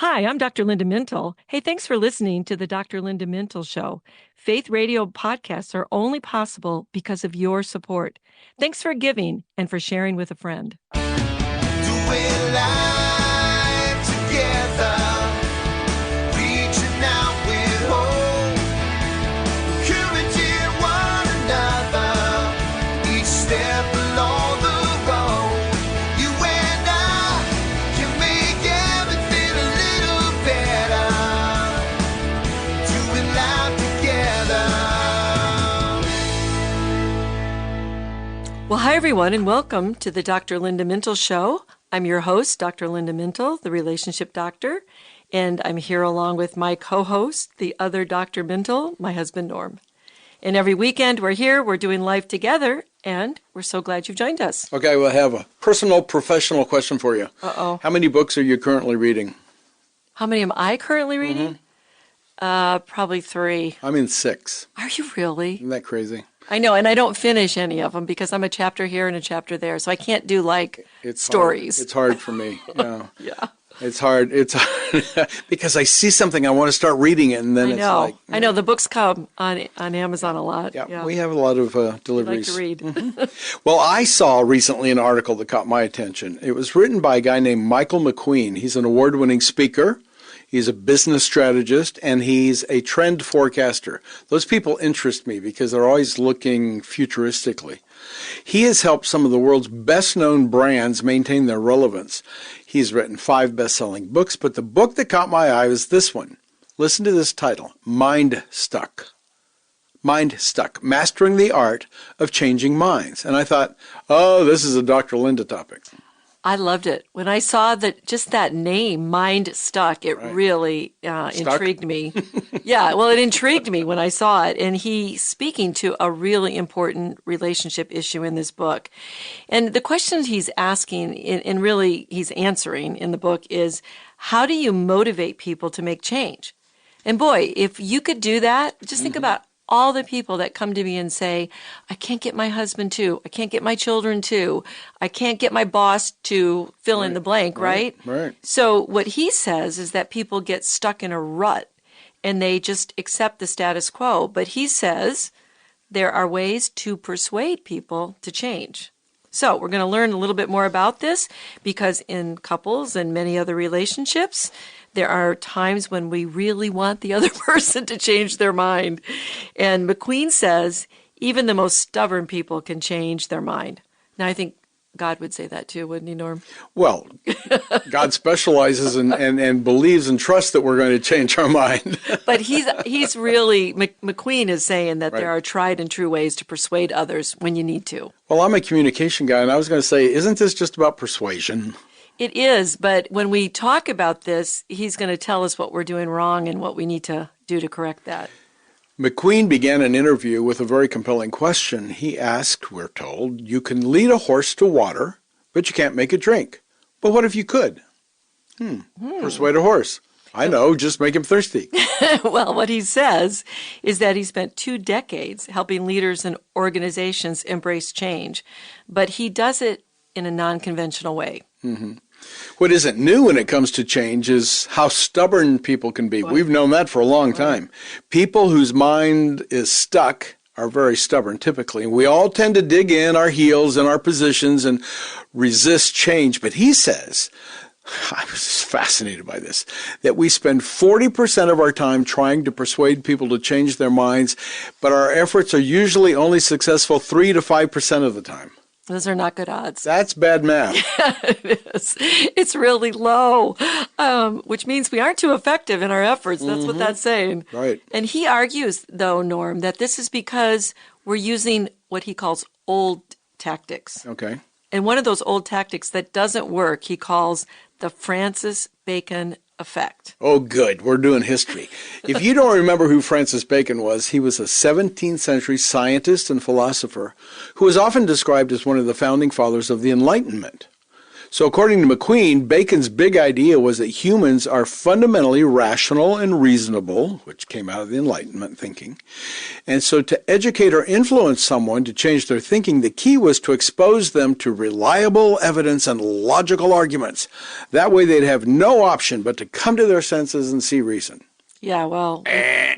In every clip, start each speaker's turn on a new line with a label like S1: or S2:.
S1: Hi, I'm Dr. Linda Mintle. Hey, thanks for listening to the Dr. Linda Mintle Show. Faith radio podcasts are only possible because of your support. Thanks for giving and for sharing with a friend.
S2: Doing life together, reaching out with hope, encouraging one another, each step along the road. You and I can make everything a little better, doing life together.
S1: Well, hi, everyone, and welcome to the Dr. Linda Mintle Show. I'm your host, Dr. Linda Mintle, the relationship doctor, and I'm here along with my co-host, the other Dr. Mintle, my husband, Norm. And every weekend we're here, we're doing life together, and we're so glad you've joined us.
S3: Okay, we'll have a personal, professional question for you.
S1: Uh-oh.
S3: How many books are you currently reading?
S1: How many am I currently reading? Probably 3.
S3: I'm in 6.
S1: Are you really?
S3: Isn't that crazy?
S1: I know, and I don't finish any of them because I'm a chapter here and a chapter there, so I can't do
S3: It's
S1: stories.
S3: Hard. It's hard for me. Yeah.
S1: Yeah.
S3: It's hard. It's hard because I see something, I want to start reading it, and then it's like...
S1: I know. The books come on Amazon a lot.
S3: Yeah, we have a lot of deliveries.
S1: I like to read.
S3: Well, I saw recently an article that caught my attention. It was written by a guy named Michael McQueen. He's an award-winning speaker. He's a business strategist, and he's a trend forecaster. Those people interest me because they're always looking futuristically. He has helped some of the world's best-known brands maintain their relevance. He's written 5 best-selling books, but the book that caught my eye was this one. Listen to this title, Mindstuck. Mindstuck, Mastering the Art of Changing Minds. And I thought, oh, this is a Dr. Linda topic.
S1: I loved it. When I saw that, just that name, Mindstuck, it really intrigued me. Yeah, well, it intrigued me when I saw it. And he's speaking to a really important relationship issue in this book. And the questions he's asking, and really he's answering in the book, is how do you motivate people to make change? And boy, if you could do that, just think about all the people that come to me and say, I can't get my husband to, I can't get my children to, I can't get my boss to fill in the blank, right?
S3: Right.
S1: So what he says is that people get stuck in a rut and they just accept the status quo. But he says there are ways to persuade people to change. So we're going to learn a little bit more about this because in couples and many other relationships, there are times when we really want the other person to change their mind. And McQueen says even the most stubborn people can change their mind. Now, I think God would say that too, wouldn't he, Norm?
S3: Well, God specializes and believes and trusts that we're going to change our mind.
S1: But he's really, McQueen is saying that there are tried and true ways to persuade others when you need to.
S3: Well, I'm a communication guy, and I was going to say, isn't this just about persuasion?
S1: It is, but when we talk about this, he's going to tell us what we're doing wrong and what we need to do to correct that.
S3: McQueen began an interview with a very compelling question. He asked, we're told, you can lead a horse to water, but you can't make it drink. But what if you could? Persuade a horse. I know, just make him thirsty.
S1: Well, what he says is that he spent 2 decades helping leaders and organizations embrace change, but he does it in a non-conventional way.
S3: What isn't new when it comes to change is how stubborn people can be. We've known that for a long time. People whose mind is stuck are very stubborn, typically. And we all tend to dig in our heels and our positions and resist change. But he says, I was fascinated by this, that we spend 40% of our time trying to persuade people to change their minds, but our efforts are usually only successful 3 to 5% of the time.
S1: Those are not good odds.
S3: That's bad math.
S1: It is. It's really low, which means we aren't too effective in our efforts. That's what that's saying.
S3: Right.
S1: And he argues, though, Norm, that this is because we're using what he calls old tactics.
S3: Okay.
S1: And one of those old tactics that doesn't work, he calls the Francis Bacon effect.
S3: Oh, good. We're doing history. If you don't remember who Francis Bacon was, he was a 17th century scientist and philosopher who was often described as one of the founding fathers of the Enlightenment. So according to McQueen, Bacon's big idea was that humans are fundamentally rational and reasonable, which came out of the Enlightenment thinking. And so to educate or influence someone to change their thinking, the key was to expose them to reliable evidence and logical arguments. That way they'd have no option but to come to their senses and see reason.
S1: Yeah, well,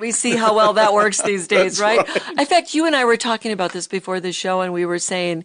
S1: we see how well that works these days, right? In fact, you and I were talking about this before the show, and we were saying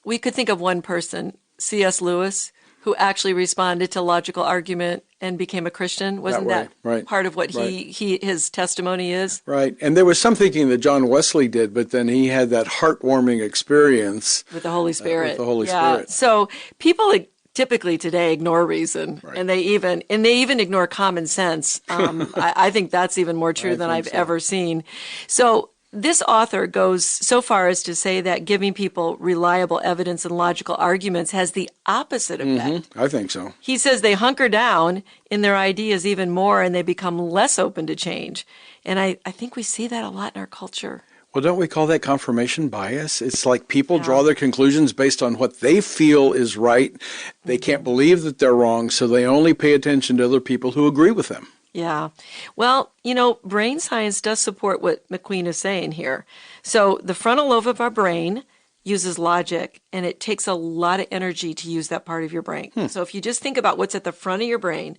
S1: we could think of one person, C.S. Lewis, who actually responded to logical argument and became a Christian. Wasn't that
S3: right.
S1: part of what his testimony is?
S3: Right. And there was some thinking that John Wesley did, but then he had that heartwarming experience
S1: with the Holy Spirit.
S3: Spirit.
S1: So people typically today ignore reason, and they even ignore common sense. I think that's even more true than I've ever seen. So this author goes so far as to say that giving people reliable evidence and logical arguments has the opposite effect.
S3: I think so.
S1: He says they hunker down in their ideas even more and they become less open to change. And I think we see that a lot in our culture.
S3: Well, don't we call that confirmation bias? It's like people draw their conclusions based on what they feel is right. They can't believe that they're wrong, so they only pay attention to other people who agree with them.
S1: Yeah. Well, brain science does support what McQueen is saying here. So the frontal lobe of our brain uses logic, and it takes a lot of energy to use that part of your brain. So if you just think about what's at the front of your brain,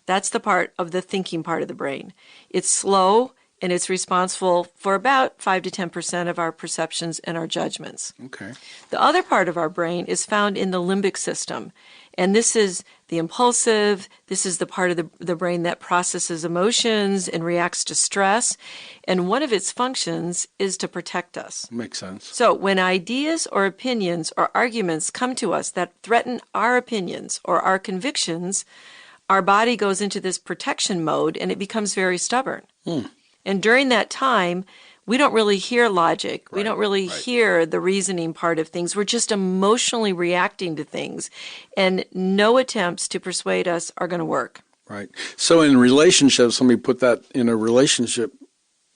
S1: that's the part of the thinking part of the brain. It's slow, and it's responsible for about 5 to 10% of our perceptions and our judgments.
S3: Okay.
S1: The other part of our brain is found in the limbic system. And this is the impulsive, this is the part of the brain that processes emotions and reacts to stress. And one of its functions is to protect us.
S3: Makes sense.
S1: So when ideas or opinions or arguments come to us that threaten our opinions or our convictions, our body goes into this protection mode and it becomes very stubborn. And during that time, we don't really hear logic. We don't really hear the reasoning part of things. We're just emotionally reacting to things. And no attempts to persuade us are going to work.
S3: Right. So in relationships, let me put that in a relationship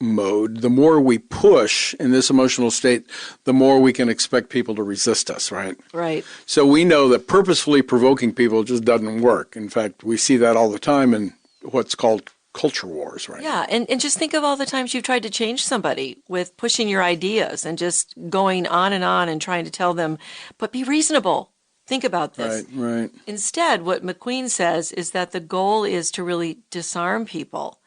S3: mode. The more we push in this emotional state, the more we can expect people to resist us, right?
S1: Right.
S3: So we know that purposefully provoking people just doesn't work. In fact, we see that all the time in what's called culture wars, right?
S1: Yeah, and just think of all the times you've tried to change somebody with pushing your ideas and just going on and trying to tell them, but be reasonable. Think about this.
S3: Right.
S1: Instead, what McQueen says is that the goal is to really disarm people,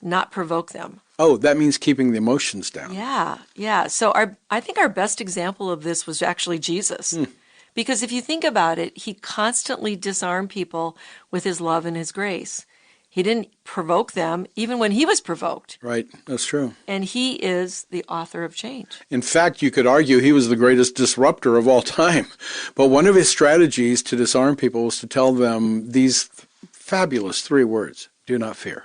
S1: not provoke them.
S3: Oh, that means keeping the emotions down.
S1: Yeah. So I think our best example of this was actually Jesus. Because if you think about it, he constantly disarmed people with his love and his grace. He didn't provoke them, even when he was provoked.
S3: Right, that's true.
S1: And he is the author of change.
S3: In fact, you could argue he was the greatest disruptor of all time. But one of his strategies to disarm people was to tell them these fabulous 3 words, do not fear,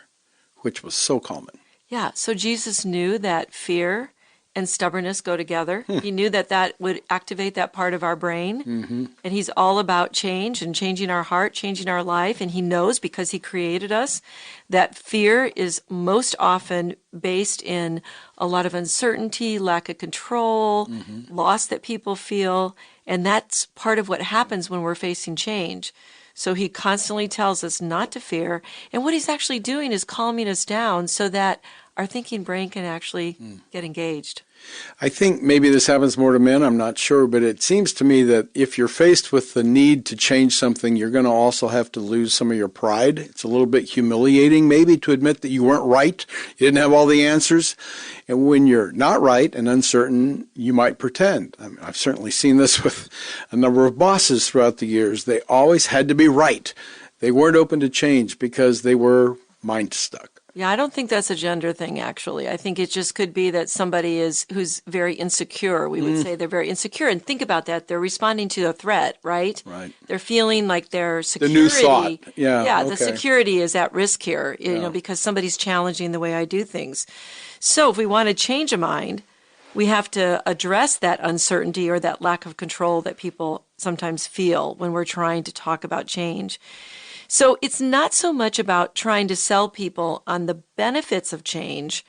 S3: which was so common.
S1: Yeah, so Jesus knew that fear and stubbornness go together. He knew that would activate that part of our brain. And he's all about change and changing our heart, changing our life. And he knows, because he created us, that fear is most often based in a lot of uncertainty, lack of control, loss that people feel. And that's part of what happens when we're facing change. So he constantly tells us not to fear. And what he's actually doing is calming us down so that our thinking brain can actually get engaged.
S3: I think maybe this happens more to men, I'm not sure, but it seems to me that if you're faced with the need to change something, you're going to also have to lose some of your pride. It's a little bit humiliating maybe to admit that you weren't right, you didn't have all the answers. And when you're not right and uncertain, you might pretend. I mean, I've certainly seen this with a number of bosses throughout the years. They always had to be right. They weren't open to change because they were mind stuck.
S1: Yeah, I don't think that's a gender thing, actually. I think it just could be that somebody who's very insecure. We would say they're very insecure. And think about that. They're responding to a threat, right?
S3: Right.
S1: They're feeling like their security.
S3: The new thought.
S1: Yeah,
S3: okay.
S1: The security is at risk here, because somebody's challenging the way I do things. So if we want to change a mind, we have to address that uncertainty or that lack of control that people sometimes feel when we're trying to talk about change. So it's not so much about trying to sell people on the benefits of change.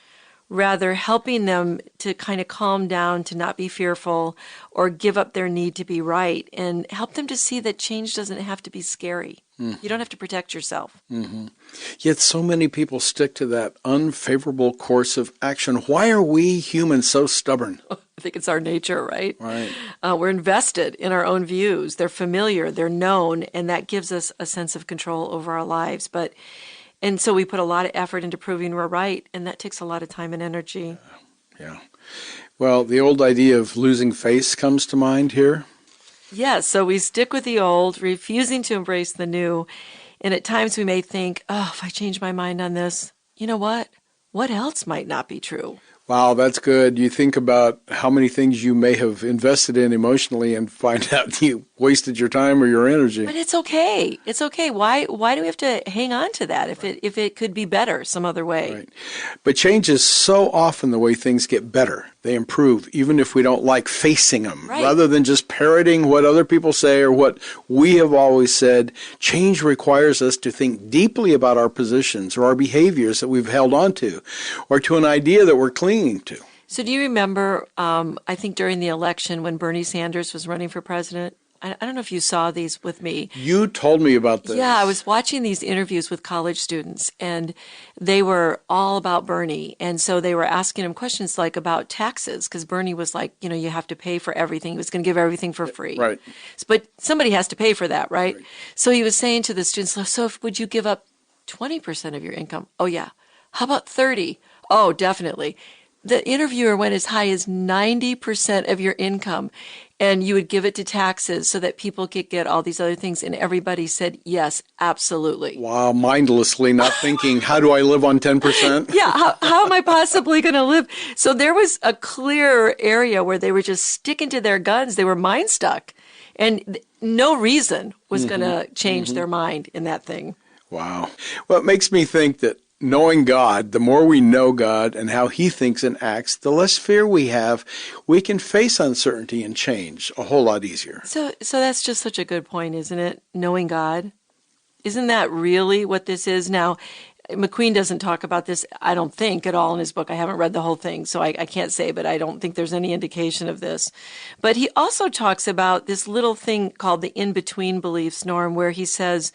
S1: rather helping them to kind of calm down, to not be fearful or give up their need to be right, and help them to see that change doesn't have to be scary. You don't have to protect yourself.
S3: Yet so many people stick to that unfavorable course of action. Why are we humans so stubborn?
S1: I think it's our nature, right?
S3: Right.
S1: We're invested in our own views. They're familiar, they're known, and that gives us a sense of control over our lives. And so we put a lot of effort into proving we're right, and that takes a lot of time and energy.
S3: Yeah. Well, the old idea of losing face comes to mind here.
S1: Yes, so we stick with the old, refusing to embrace the new. And at times we may think, oh, if I change my mind on this, you know what? What else might not be true?
S3: Wow, that's good. You think about how many things you may have invested in emotionally and find out you wasted your time or your energy.
S1: But it's okay. It's okay. Why do we have to hang on to that if it could be better some other way?
S3: Right. But change is so often the way things get better. They improve, even if we don't like facing them.
S1: Right.
S3: Rather than just parroting what other people say or what we have always said, change requires us to think deeply about our positions or our behaviors that we've held on to, or to an idea that we're clinging to.
S1: So do you remember, I think during the election when Bernie Sanders was running for president? I don't know if you saw these with me.
S3: You told me about this.
S1: Yeah, I was watching these interviews with college students, and they were all about Bernie. And so they were asking him questions like about taxes, because Bernie was like, you have to pay for everything. He was going to give everything for free.
S3: Right.
S1: But somebody has to pay for that, right? So he was saying to the students, so would you give up 20% of your income? Oh, yeah. How about 30? Oh, definitely. The interviewer went as high as 90% of your income, and you would give it to taxes so that people could get all these other things. And everybody said, yes, absolutely.
S3: Wow, mindlessly not thinking, how do I live on 10%?
S1: Yeah, how am I possibly going to live? So there was a clear area where they were just sticking to their guns. They were mind stuck, and no reason was going to change their mind in that thing.
S3: Wow. Well, it makes me think that knowing God, the more we know God and how He thinks and acts, the less fear we have. We can face uncertainty and change a whole lot easier.
S1: So that's just such a good point, isn't it? Knowing God. Isn't that really what this is? Now, McQueen doesn't talk about this, I don't think, at all in his book. I haven't read the whole thing, so I can't say, but I don't think there's any indication of this. But he also talks about this little thing called the in-between beliefs, Norm, where he says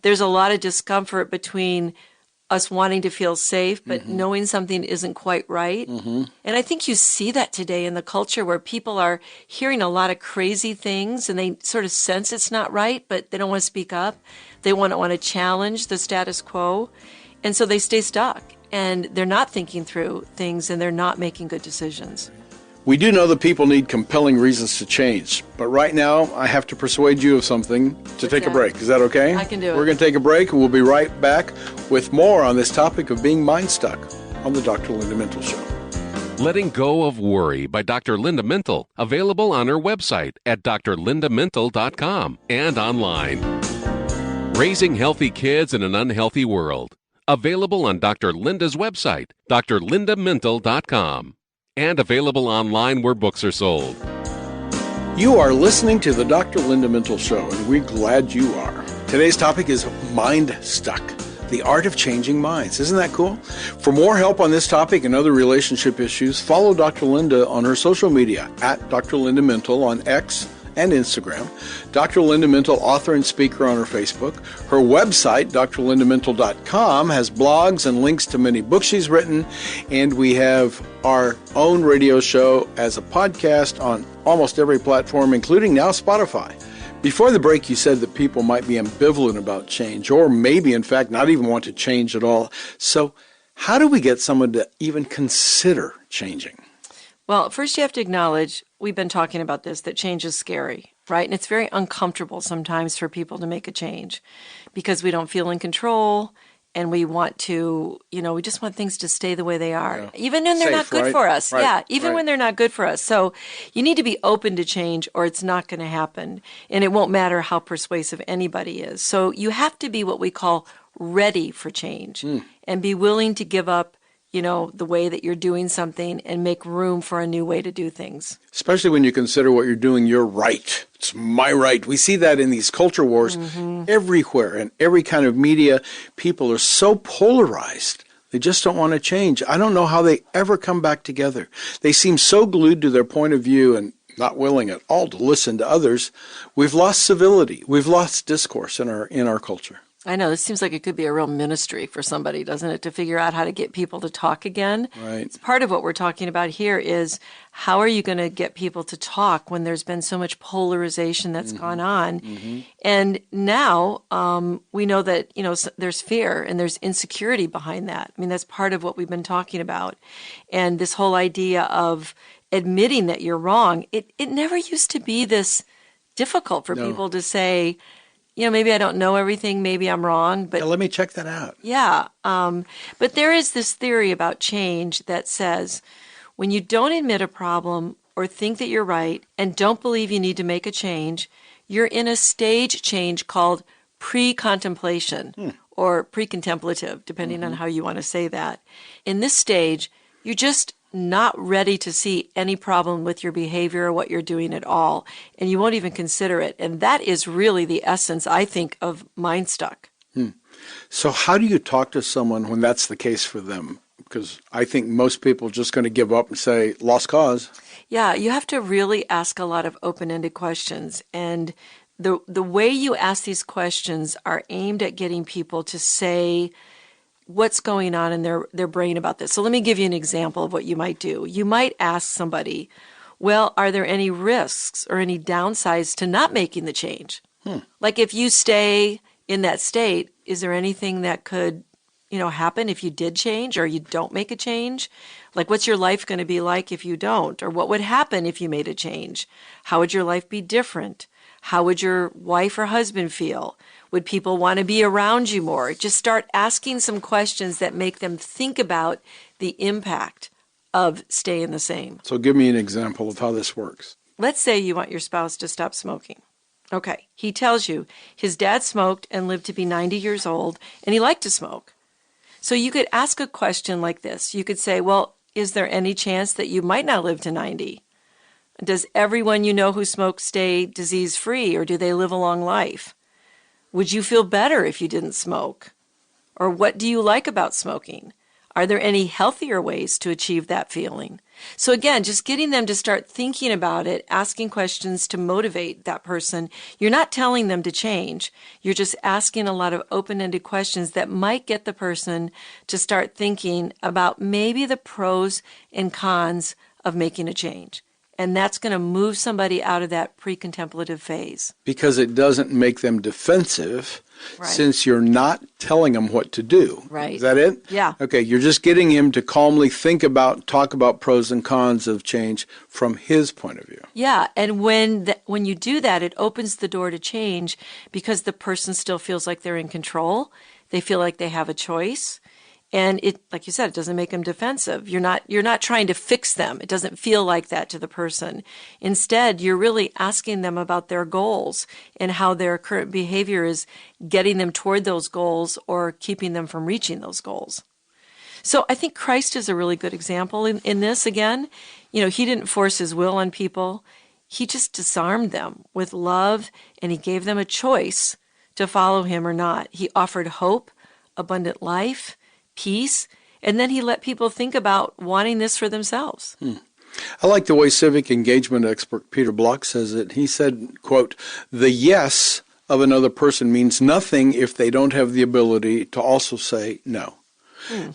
S1: there's a lot of discomfort between us wanting to feel safe, but knowing something isn't quite right. And I think you see that today in the culture where people are hearing a lot of crazy things and they sort of sense it's not right, but they don't want to speak up. They want to challenge the status quo. And so they stay stuck and they're not thinking through things and they're not making good decisions.
S3: We do know that people need compelling reasons to change, but right now I have to persuade you of something to take a break. Is that okay?
S1: I can do it.
S3: We're going to take a break and we'll be right back with more on this topic of being mind stuck on the Dr. Linda Mintle Show.
S4: Letting Go of Worry by Dr. Linda Mintle, available on her website at drlindamintle.com and online. Raising Healthy Kids in an Unhealthy World, available on Dr. Linda's website, drlindamintle.com. and available online where books are sold.
S3: You are listening to the Dr. Linda Mintle Show, and we're glad you are. Today's topic is mind stuck, the art of changing minds. Isn't that cool? For more help on this topic and other relationship issues, follow Dr. Linda on her social media at Dr. Linda Mintle on X and Instagram, Dr. Linda Mintle, author and speaker, on her Facebook. Her website, drlindamintle.com, has blogs and links to many books she's written, and we have our own radio show as a podcast on almost every platform, including now Spotify. Before the break, you said that people might be ambivalent about change, or maybe, in fact, not even want to change at all. So how do we get someone to even consider changing?
S1: Well, first you have to acknowledge, we've been talking about this, that change is scary, right? And it's very uncomfortable sometimes for people to make a change because we don't feel in control and we want to, we just want things to stay the way they are, even when they're not good for us.
S3: Right.
S1: Yeah, even when they're not good for us. So you need to be open to change or it's not going to happen. And it won't matter how persuasive anybody is. So you have to be what we call ready for change and be willing to give up the way that you're doing something and make room for a new way to do things.
S3: Especially when you consider what you're doing, you're right. It's my right. We see that in these culture wars everywhere, in every kind of media. People are so polarized They just don't want to change. I don't know how they ever come back together. They seem so glued to their point of view and not willing at all to listen to others. We've lost civility. We've lost discourse in our culture.
S1: I know, this seems like it could be a real ministry for somebody, doesn't it, to figure out how to get people to talk again.
S3: Right.
S1: It's part of what we're talking about here is how are you going to get people to talk when there's been so much polarization that's gone on? And now we know that, there's fear and there's insecurity behind that. I mean, that's part of what we've been talking about. And this whole idea of admitting that you're wrong, it never used to be this difficult for people to say, maybe I don't know everything, maybe I'm wrong. But
S3: let me check that out.
S1: Yeah. But there is this theory about change that says when you don't admit a problem or think that you're right and don't believe you need to make a change, you're in a stage change called pre-contemplation or pre-contemplative, depending on how you want to say that. In this stage, you're just not ready to see any problem with your behavior or what you're doing at all, and you won't even consider it. And that is really the essence, I think, of mindstuck.
S3: So how do you talk to someone when that's the case for them? Because I think most people are just going to give up and say, lost cause.
S1: Yeah, you have to really ask a lot of open-ended questions. And the way you ask these questions are aimed at getting people to say what's going on in their brain about this. So let me give you an example of what you might do. You might ask somebody, well, are there any risks or any downsides to not making the change? Like if you stay in that state, is there anything that could, happen if you did change or you don't make a change? Like what's your life going to be like if you don't? Or what would happen if you made a change? How would your life be different? How would your wife or husband feel? Would people want to be around you more? Just start asking some questions that make them think about the impact of staying the same.
S3: So give me an example of how this works.
S1: Let's say you want your spouse to stop smoking. Okay, he tells you his dad smoked and lived to be 90 years old, and he liked to smoke. So you could ask a question like this. You could say, well, is there any chance that you might not live to 90? Does everyone you know who smokes stay disease-free, or do they live a long life? Would you feel better if you didn't smoke? Or what do you like about smoking? Are there any healthier ways to achieve that feeling? So again, just getting them to start thinking about it, asking questions to motivate that person. You're not telling them to change. You're just asking a lot of open-ended questions that might get the person to start thinking about maybe the pros and cons of making a change. And that's going to move somebody out of that pre-contemplative phase. Because
S3: it doesn't make them defensive, since you're not telling them what to do.
S1: Right.
S3: Is that it?
S1: Yeah.
S3: Okay, you're just getting him to calmly talk about pros and cons of change from his point of view.
S1: Yeah, and when you do that, it opens the door to change because the person still feels like they're in control. They feel like they have a choice. And it, like you said, it doesn't make them defensive. You're not trying to fix them. It doesn't feel like that to the person. Instead, you're really asking them about their goals and how their current behavior is getting them toward those goals or keeping them from reaching those goals. So I think Christ is a really good example in this again. He didn't force his will on people. He just disarmed them with love, and he gave them a choice to follow him or not. He offered hope, abundant life, peace, and then he let people think about wanting this for themselves.
S3: I like the way civic engagement expert Peter Block says it. He said, quote, "The yes of another person means nothing if they don't have the ability to also say no."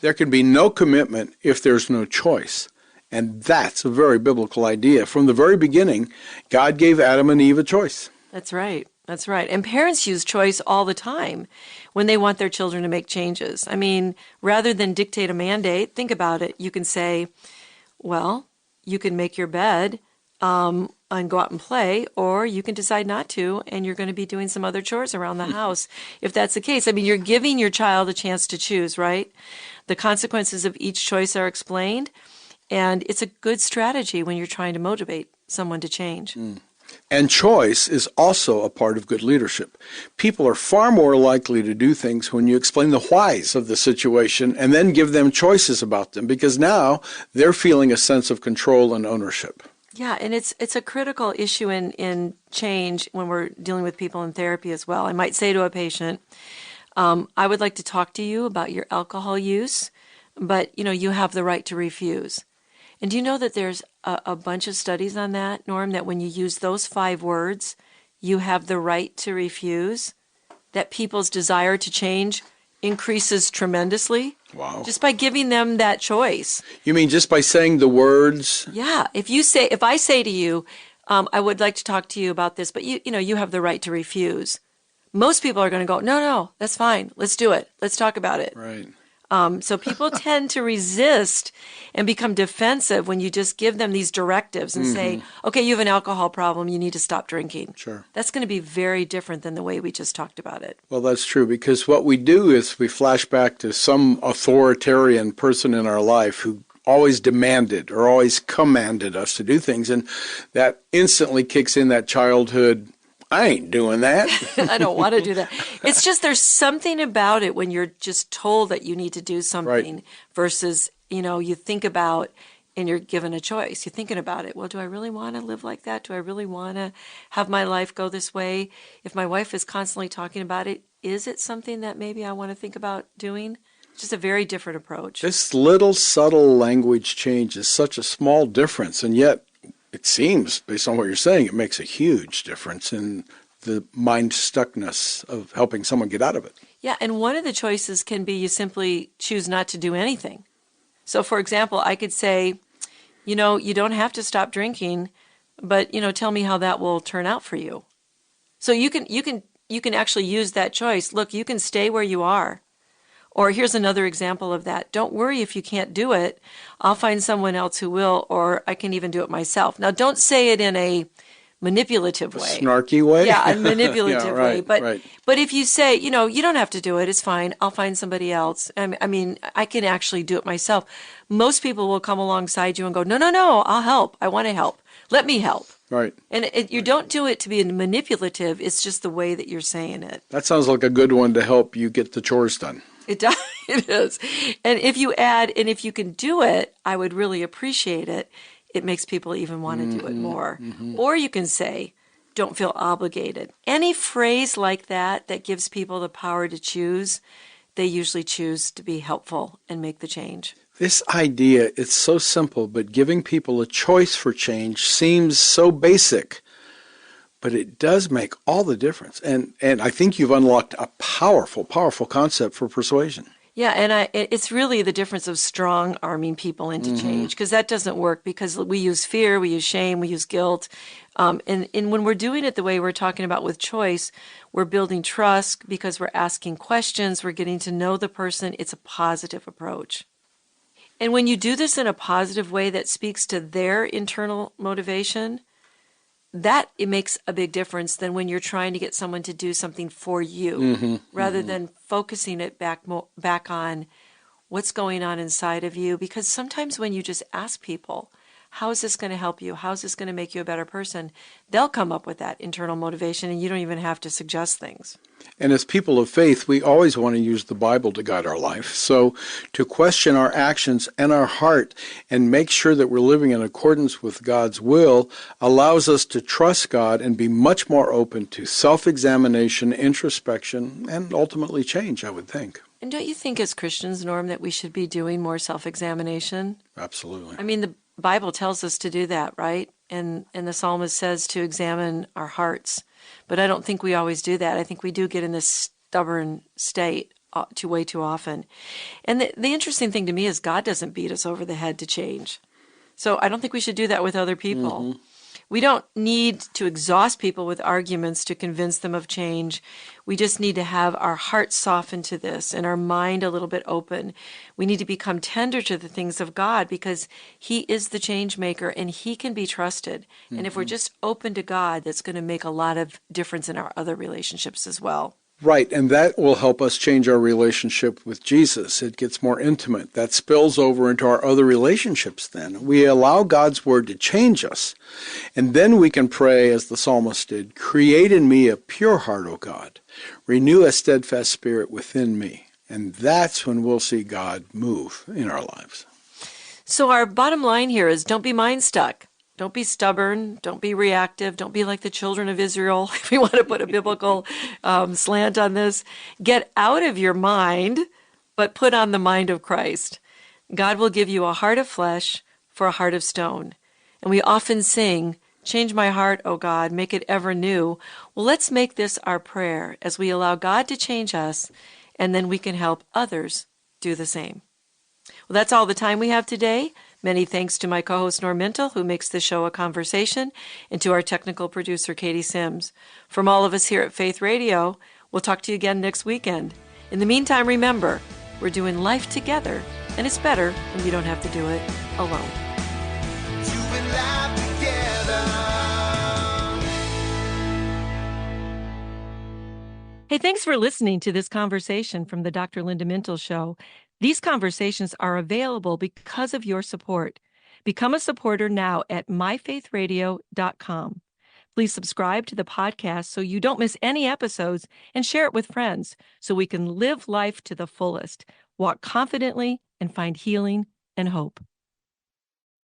S3: There can be no commitment if there's no choice. And that's a very biblical idea. From the very beginning, God gave Adam and Eve a choice.
S1: That's right. That's right. And parents use choice all the time when they want their children to make changes. I mean, rather than dictate a mandate, think about it. You can say, well, you can make your bed and go out and play, or you can decide not to, and you're going to be doing some other chores around the house. If that's the case, I mean, you're giving your child a chance to choose, right? The consequences of each choice are explained, and it's a good strategy when you're trying to motivate someone to change.
S3: And choice is also a part of good leadership. People are far more likely to do things when you explain the whys of the situation and then give them choices about them, because now they're feeling a sense of control and ownership.
S1: Yeah, and it's a critical issue in change when we're dealing with people in therapy as well. I might say to a patient, I would like to talk to you about your alcohol use, but, you have the right to refuse. And do you know that there's a bunch of studies on that, Norm, that when you use those 5 words, you have the right to refuse, that people's desire to change increases tremendously?
S3: Wow.
S1: Just by giving them that choice.
S3: You mean just by saying the words?
S1: Yeah. If I say to you, I would like to talk to you about this, but you have the right to refuse. Most people are going to go, no, that's fine. Let's do it. Let's talk about it.
S3: Right.
S1: So people tend to resist and become defensive when you just give them these directives and say, okay, you have an alcohol problem. You need to stop drinking.
S3: Sure.
S1: That's going to be very different than the way we just talked about it.
S3: Well, that's true, because what we do is we flash back to some authoritarian person in our life who always demanded or always commanded us to do things, and that instantly kicks in that childhood, I ain't doing that.
S1: I don't want to do that. It's just there's something about it when you're just told that you need to do something versus, you think about and you're given a choice. You're thinking about it. Well, do I really want to live like that? Do I really want to have my life go this way? If my wife is constantly talking about it, is it something that maybe I want to think about doing? It's just a very different approach.
S3: This little subtle language change is such a small difference, and yet it seems, based on what you're saying, it makes a huge difference in the mind stuckness of helping someone get out of it.
S1: Yeah, and one of the choices can be you simply choose not to do anything. So, for example, I could say, you don't have to stop drinking, but, tell me how that will turn out for you. So you can actually use that choice. Look, you can stay where you are. Or here's another example of that. Don't worry if you can't do it. I'll find someone else who will, or I can even do it myself. Now, don't say it in a manipulative way.
S3: Snarky way?
S1: Yeah, a manipulative way.
S3: But
S1: if you say, you don't have to do it, it's fine. I'll find somebody else. I mean, I can actually do it myself. Most people will come alongside you and go, no, I'll help. I want to help. Let me help.
S3: Right.
S1: And you don't do it to be manipulative. It's just the way that you're saying it.
S3: That sounds like a good one to help you get the chores done.
S1: It does. It is. And if you add, and if you can do it, I would really appreciate it. It makes people even want to do it more. Or you can say, don't feel obligated. Any phrase like that gives people the power to choose, they usually choose to be helpful and make the change.
S3: This idea, it's so simple, but giving people a choice for change seems so basic. But it does make all the difference. And I think you've unlocked a powerful, powerful concept for persuasion. Yeah,
S1: and it's really the difference of strong-arming people into change, because that doesn't work because we use fear, we use shame, we use guilt. And when we're doing it the way we're talking about with choice, we're building trust because we're asking questions, we're getting to know the person. It's a positive approach. And when you do this in a positive way that speaks to their internal motivation, that it makes a big difference than when you're trying to get someone to do something for you, rather than focusing it back on what's going on inside of you. Because sometimes when you just ask people, how is this going to help you? How is this going to make you a better person? They'll come up with that internal motivation, and you don't even have to suggest things.
S3: And as people of faith, we always want to use the Bible to guide our life. So to question our actions and our heart and make sure that we're living in accordance with God's will allows us to trust God and be much more open to self-examination, introspection, and ultimately change, I would think.
S1: And don't you think as Christians, Norm, that we should be doing more self-examination?
S3: Absolutely.
S1: I mean, the Bible tells us to do that, right? And the psalmist says to examine our hearts. But I don't think we always do that. I think we do get in this stubborn state way too often. And the interesting thing to me is God doesn't beat us over the head to change. So I don't think we should do that with other people. We don't need to exhaust people with arguments to convince them of change. We just need to have our heart softened to this and our mind a little bit open. We need to become tender to the things of God because He is the change maker and He can be trusted. And if we're just open to God, that's going to make a lot of difference in our other relationships as well.
S3: Right, and that will help us change our relationship with Jesus. It gets more intimate. That spills over into our other relationships then. We allow God's Word to change us, and then we can pray as the psalmist did, create in me a pure heart, O God. Renew a steadfast spirit within me. And that's when we'll see God move in our lives.
S1: So our bottom line here is don't be mind stuck. Don't be stubborn. Don't be reactive. Don't be like the children of Israel, if we want to put a biblical slant on this. Get out of your mind, but put on the mind of Christ. God will give you a heart of flesh for a heart of stone. And we often sing, "Change my heart, O God, make it ever new." Well, let's make this our prayer as we allow God to change us, and then we can help others do the same. Well, that's all the time we have today. Many thanks to my co-host Norm Mintle, who makes this show a conversation, and to our technical producer, Katie Sims. From all of us here at Faith Radio, we'll talk to you again next weekend. In the meantime, remember, we're doing life together, and it's better when you don't have to do it alone.
S2: Doing life together.
S1: Hey, thanks for listening to this conversation from the Dr. Linda Mintle Show. These conversations are available because of your support. Become a supporter now at myfaithradio.com. Please subscribe to the podcast so you don't miss any episodes, and share it with friends so we can live life to the fullest, walk confidently, and find healing and hope.